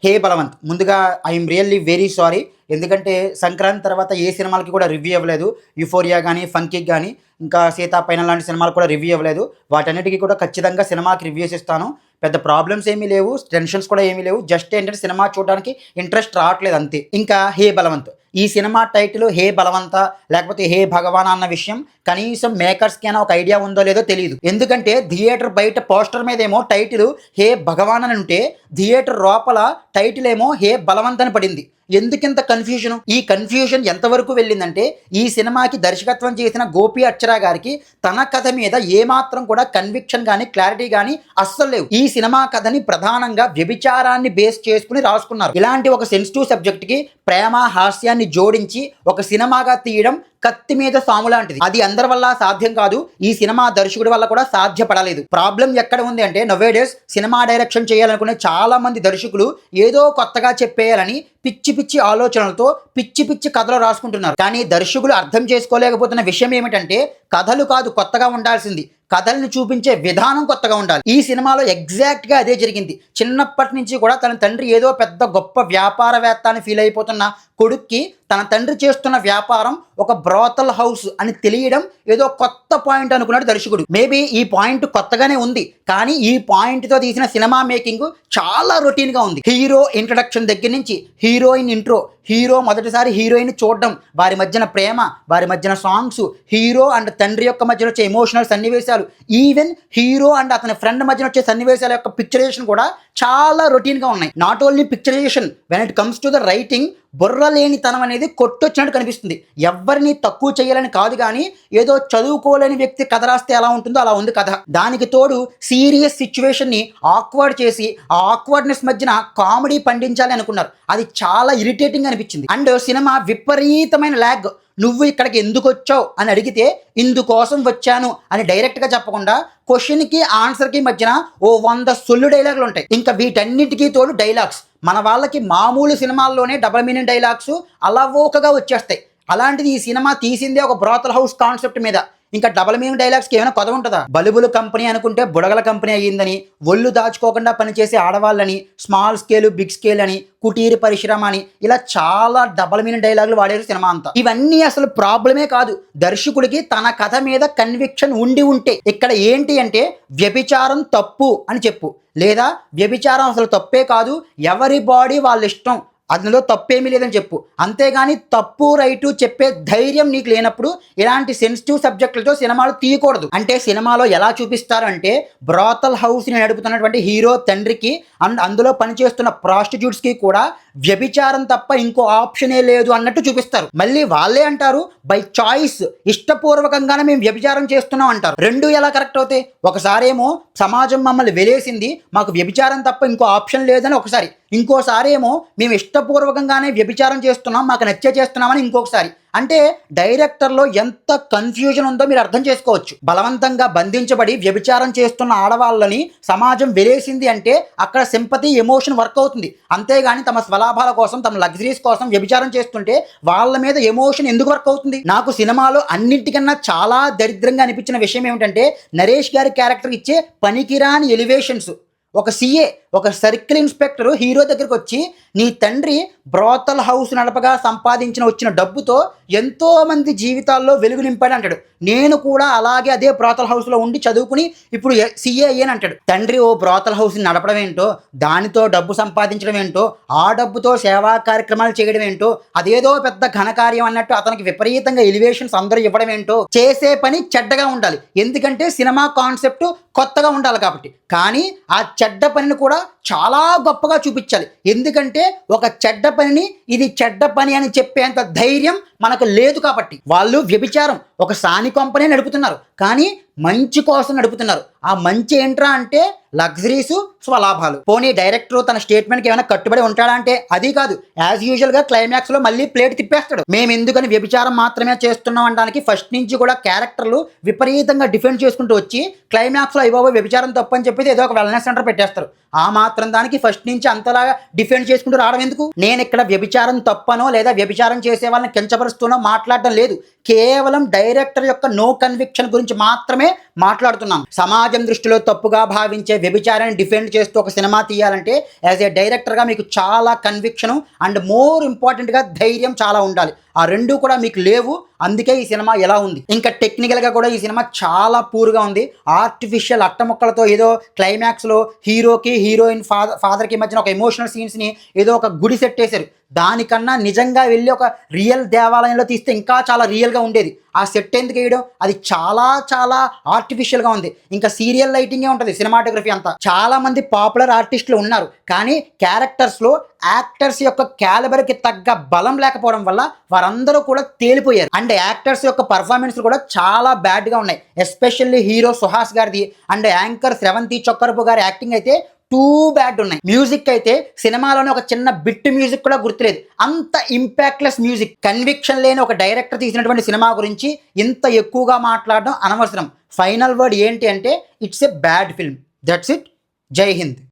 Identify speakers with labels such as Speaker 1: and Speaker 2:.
Speaker 1: హే బలవంత్, ముందుగా I'm really very sorry. ఎందుకంటే సంక్రాంతి తర్వాత ఏ సినిమాలకి కూడా రివ్యూ ఇవ్వలేదు. యుఫోరియా కానీ, ఫంకీకి కానీ, ఇంకా సీతా పైన లాంటి సినిమాలకు కూడా రివ్యూ ఇవ్వలేదు. వాటన్నిటికీ కూడా ఖచ్చితంగా సినిమాకి రివ్యూస్ ఇస్తాను. పెద్ద ప్రాబ్లమ్స్ ఏమీ లేవు, టెన్షన్స్ కూడా ఏమీ లేవు. జస్ట్ ఏంటంటే సినిమా చూడడానికి ఇంట్రెస్ట్ రావట్లేదు అంతే. ఇంకా హే బలవంత్, ఈ సినిమా టైటిల్ హే బలవంత లేకపోతే హే భగవాన్ అన్న విషయం కనీసం మేకర్స్కి అయినా ఒక ఐడియా ఉందో లేదో తెలియదు. ఎందుకంటే థియేటర్ బయట పోస్టర్ మీద ఏమో టైటిల్ హే భగవాన్ అని ఉంటే, థియేటర్ లోపల టైటిల్ ఏమో హే బలవంత్ అని పడింది. ఎందుకింత కన్ఫ్యూజన్? ఈ కన్ఫ్యూజన్ ఎంతవరకు వెళ్ళిందంటే, ఈ సినిమాకి దర్శకత్వం చేసిన గోపి అక్షరా గారికి తన కథ మీద ఏమాత్రం కూడా కన్విక్షన్ కానీ క్లారిటీ కానీ అస్సలు లేవు. ఈ సినిమా కథని ప్రధానంగా వ్యభిచారాన్ని బేస్ చేసుకుని రాసుకున్నారు. ఇలాంటి ఒక సెన్సిటివ్ సబ్జెక్ట్కి ప్రేమ హాస్యాన్ని జోడించి ఒక సినిమాగా తీయడం కత్తి మీద సాము లాంటిది. అది అందరి వల్ల సాధ్యం కాదు, ఈ సినిమా దర్శకుడి వల్ల కూడా సాధ్యపడలేదు. ప్రాబ్లం ఎక్కడ ఉంది అంటే, నోవేడేస్ సినిమా డైరెక్షన్ చేయాలనుకునే చాలా మంది దర్శకులు ఏదో కొత్తగా చెప్పేయాలని పిచ్చి పిచ్చి ఆలోచనలతో పిచ్చి పిచ్చి కథలు రాసుకుంటున్నారు. కానీ దర్శకులు అర్థం చేసుకోలేకపోతున్న విషయం ఏమిటంటే, కథలు కాదు కొత్తగా ఉండాల్సింది, కథల్ని చూపించే విధానం కొత్తగా ఉండాలి. ఈ సినిమాలో ఎగ్జాక్ట్గా అదే జరిగింది. చిన్నప్పటి నుంచి కూడా తన తండ్రి ఏదో పెద్ద గొప్ప వ్యాపారవేత్త అని ఫీల్ అయిపోతున్న కొడుక్కి తన తండ్రి చేస్తున్న వ్యాపారం ఒక బ్రోతల్ హౌస్ అని తెలియడం ఏదో కొత్త పాయింట్ అనుకున్నాడు దర్శకుడు. మేబీ ఈ పాయింట్ కొత్తగానే ఉంది, కానీ ఈ పాయింట్తో తీసిన సినిమా మేకింగ్ చాలా రొటీన్గా ఉంది. హీరో ఇంట్రడక్షన్ దగ్గర నుంచి హీరోయిన్ ఇంట్రో, హీరో మొదటిసారి హీరోయిన్ చూడడం, వారి మధ్యన ప్రేమ, వారి మధ్యన సాంగ్స్, హీరో అండ్ తండ్రి యొక్క మధ్యన వచ్చే ఎమోషనల్ సన్నివేశాలు, ఈవెన్ హీరో అండ్ అతని ఫ్రెండ్ మధ్యన వచ్చే సన్నివేశాల యొక్క పిక్చరైజేషన్ కూడా చాలా రొటీన్గా ఉన్నాయి. Not only picturization, when it comes to the writing, బుర్ర లేనితనం అనేది కొట్టొచ్చినట్టు కనిపిస్తుంది. ఎవరిని తక్కువ చేయాలని కాదు, కానీ ఏదో చదువుకోలేని వ్యక్తి కథ రాస్తే ఎలా ఉంటుందో అలా ఉంది కథ. దానికి తోడు సీరియస్ సిచ్యువేషన్ని ఆక్వర్డ్ చేసి ఆ ఆక్వర్డ్నెస్ మధ్యన కామెడీ పండించాలి అనుకున్నారు. అది చాలా ఇరిటేటింగ్ అనిపించింది. అండ్ సినిమా విపరీతమైన ల్యాగ్. నువ్వు ఇక్కడికి ఎందుకు వచ్చావు అని అడిగితే ఇందుకోసం వచ్చాను అని డైరెక్ట్గా చెప్పకుండా క్వశ్చన్కి ఆన్సర్కి మధ్యన ఓ 100 సొల్లు డైలాగులు ఉంటాయి. ఇంకా వీటన్నిటికీ తోడు డైలాగ్స్ మన వాళ్ళకి మామూలు సినిమాల్లోనే డబుల్ మీనింగ్ డైలాగ్స్ అలవోకగా వచ్చేస్తాయి. అలాంటిది ఈ సినిమా తీసిందే ఒక బ్రోతల్ హౌస్ కాన్సెప్ట్ మీద. ఇంకా డబుల్ మీనింగ్ డైలాగ్స్కి ఏమైనా కొద ఉంటుందా? బలుబులు కంపెనీ అనుకుంటే బుడగల కంపెనీ అయ్యిందని, ఒళ్ళు దాచుకోకుండా పనిచేసే ఆడవాళ్ళని, స్మాల్ స్కేల్ బిగ్ స్కేల్ అని, కుటీర పరిశ్రమ అని, ఇలా చాలా డబుల్ మీనింగ్ డైలాగులు వాడేరు సినిమా అంతా. ఇవన్నీ అసలు ప్రాబ్లమే కాదు. దర్శకుడికి తన కథ మీద కన్విక్షన్ ఉండి ఉంటే, ఇక్కడ ఏంటి అంటే వ్యభిచారం తప్పు అని చెప్పు, లేదా వ్యభిచారం అసలు తప్పే కాదు, ఎవరి బాడీ వాళ్ళ ఇష్టం, అందులో తప్పేమీ లేదని చెప్పు. అంతేగాని తప్పు రైటు చెప్పే ధైర్యం నీకు లేనప్పుడు ఇలాంటి సెన్సిటివ్ సబ్జెక్టులతో సినిమాలు తీయకూడదు. అంటే సినిమాలో ఎలా చూపిస్తారు అంటే, బ్రోతల్ హౌస్ని నడుపుతున్నటువంటి హీరో తండ్రికి అండ్ అందులో పనిచేస్తున్న ప్రాస్టిట్యూట్స్కి కూడా వ్యభిచారం తప్ప ఇంకో ఆప్షనే లేదు అన్నట్టు చూపిస్తారు. మళ్ళీ వాళ్ళే అంటారు బై చాయిస్, ఇష్టపూర్వకంగానే మేము వ్యభిచారం చేస్తున్నాం అంటారు. రెండు ఎలా కరెక్ట్ అవుతాయి? ఒకసారేమో సమాజం మమ్మల్ని వెలేసింది, మాకు వ్యభిచారం తప్ప ఇంకో ఆప్షన్ లేదని ఒకసారి, ఇంకోసారి ఏమో మేము ఇష్టపూర్వకంగానే వ్యభిచారం చేస్తున్నాం, మాకు నచ్చే చేస్తున్నామని ఇంకొకసారి. అంటే డైరెక్టర్లో ఎంత కన్ఫ్యూజన్ ఉందో మీరు అర్థం చేసుకోవచ్చు. బలవంతంగా బంధించబడి వ్యభిచారం చేస్తున్న ఆడవాళ్ళని సమాజం వెలేసింది అంటే అక్కడ సింపతి ఎమోషన్ వర్క్ అవుతుంది. అంతేగాని తమ స్వలాభాల కోసం, తమ లగ్జరీస్ కోసం వ్యభిచారం చేస్తుంటే వాళ్ళ మీద ఎమోషన్ ఎందుకు వర్క్ అవుతుంది? నాకు సినిమాలో అన్నింటికన్నా చాలా దరిద్రంగా అనిపించిన విషయం ఏమిటంటే, నరేష్ గారి క్యారెక్టర్ ఇచ్చే పనికిరాని ఎలివేషన్స్. ఒక సిఏ, ఒక సర్కిల్ ఇన్స్పెక్టర్ హీరో దగ్గరికి వచ్చి, నీ తండ్రి బ్రోతల్ హౌస్ నడపగా వచ్చిన డబ్బుతో ఎంతో మంది జీవితాల్లో వెలుగు నింపాడు అంటాడు. నేను కూడా అలాగే అదే బ్రోతల్ హౌస్లో ఉండి చదువుకుని ఇప్పుడు సిఏ అయ్యాను అంటాడు. తండ్రి ఓ బ్రోతల్ హౌస్ని నడపడం ఏంటో, దానితో డబ్బు సంపాదించడం ఏంటో, ఆ డబ్బుతో సేవా కార్యక్రమాలు చేయడం ఏంటో, అదేదో పెద్ద ఘనకార్యం అన్నట్టు అతనికి విపరీతంగా ఎలివేషన్స్ అందరూ ఇవ్వడం ఏంటో. చేసే పని చెడ్డగా ఉండాలి, ఎందుకంటే సినిమా కాన్సెప్ట్ కొత్తగా ఉండాలి కాబట్టి. కానీ ఆ చెడ్డ పనిని కూడా చాలా గొప్పగా చూపించాలి, ఎందుకంటే ఒక చెడ్డ పనిని ఇది చెడ్డ పని అని చెప్పేంత ధైర్యం మనకు లేదు కాబట్టి. వాళ్ళు వ్యభిచారం ఒక సాని కంపెనీ నడుపుతున్నారు, కానీ మంచి కోసం నడుపుతున్నారు. ఆ మంచి ఏంట్రా అంటే లగ్జరీసు, స్వలాభాలు. పోనీ డైరెక్టర్ తన స్టేట్మెంట్కి ఏమైనా కట్టుబడి ఉంటాడా అంటే అది కాదు. యాజ్ యూజువల్గా క్లైమాక్స్లో మళ్ళీ ప్లేట్ తిప్పేస్తాడు. మేము ఎందుకని వ్యభిచారం మాత్రమే చేస్తున్నాం అనడానికి ఫస్ట్ నుంచి కూడా క్యారెక్టర్లు విపరీతంగా డిఫెండ్ చేసుకుంటూ వచ్చి క్లైమాక్స్లో అయిపోయి వ్యభిచారం తప్పు అని చెప్పేసి ఏదో ఒక వెల్నెస్ సెంటర్ పెట్టేస్తారు. ఆ మాత్రం దానికి ఫస్ట్ నుంచి అంతలాగా డిఫెండ్ చేసుకుంటూ రావడం ఎందుకు? నేను ఇక్కడ వ్యభిచారం తప్పనో లేదా వ్యభిచారం చేసే వాళ్ళని కించపరుస్తూనో మాట్లాడడం లేదు. కేవలం డైరెక్టర్ యొక్క నో కన్విక్షన్ గురించి మాత్రమే మాట్లాడుతున్నాం. సమాజం దృష్టిలో తప్పుగా భావించే వ్యభిచారాన్ని డిఫెండ్ చేస్తూ ఒక సినిమా తీయాలంటే యాజ్ ఏ డైరెక్టర్గా మీకు చాలా కన్విక్షన్ అండ్ మోర్ ఇంపార్టెంట్గా ధైర్యం చాలా ఉండాలి. ఆ రెండు కూడా మీకు లేవు. అందుకే ఈ సినిమా ఎలా ఉంది. ఇంకా టెక్నికల్గా కూడా ఈ సినిమా చాలా పూర్గా ఉంది. ఆర్టిఫిషియల్ అట్టముక్కలతో ఏదో క్లైమాక్స్లో హీరోకి హీరోయిన్ ఫాదర్కి మధ్యన ఒక ఎమోషనల్ సీన్స్ని ఏదో ఒక గుడి సెట్ వేశారు. దానికన్నా నిజంగా వెళ్ళి ఒక రియల్ దేవాలయంలో తీస్తే ఇంకా చాలా రియల్గా ఉండేది. ఆ సెట్ ఎందుకు వేయడం, అది చాలా చాలా ఆర్టిఫిషియల్గా ఉంది. ఇంకా సీరియల్ లైటింగే ఉంటుంది సినిమాటోగ్రఫీ అంతా. చాలా మంది పాపులర్ ఆర్టిస్టులు ఉన్నారు, కానీ క్యారెక్టర్స్లో యాక్టర్స్ యొక్క క్యాలిబర్కి తగ్గ బలం లేకపోవడం వల్ల వారందరూ కూడా తేలిపోయారు. అండ్ యాక్టర్స్ యొక్క పర్ఫార్మెన్స్ కూడా చాలా బ్యాడ్గా ఉన్నాయి. ఎస్పెషల్లీ హీరో సుహాస్ గారిది అండ్ యాంకర్ స్రవంతి చొక్కరపు గారి యాక్టింగ్ అయితే టూ బ్యాడ్ ఉన్నాయి. మ్యూజిక్ అయితే సినిమాలోనే ఒక చిన్న బిట్ మ్యూజిక్ కూడా గుర్తులేదు. అంత ఇంపాక్ట్లెస్ మ్యూజిక్. కన్విక్షన్ లేని ఒక డైరెక్టర్ తీసినటువంటి సినిమా గురించి ఇంత ఎక్కువగా మాట్లాడడం అనవసరం. ఫైనల్ వర్డ్ ఏంటి అంటే it's a bad film. That's it. జై హింద్.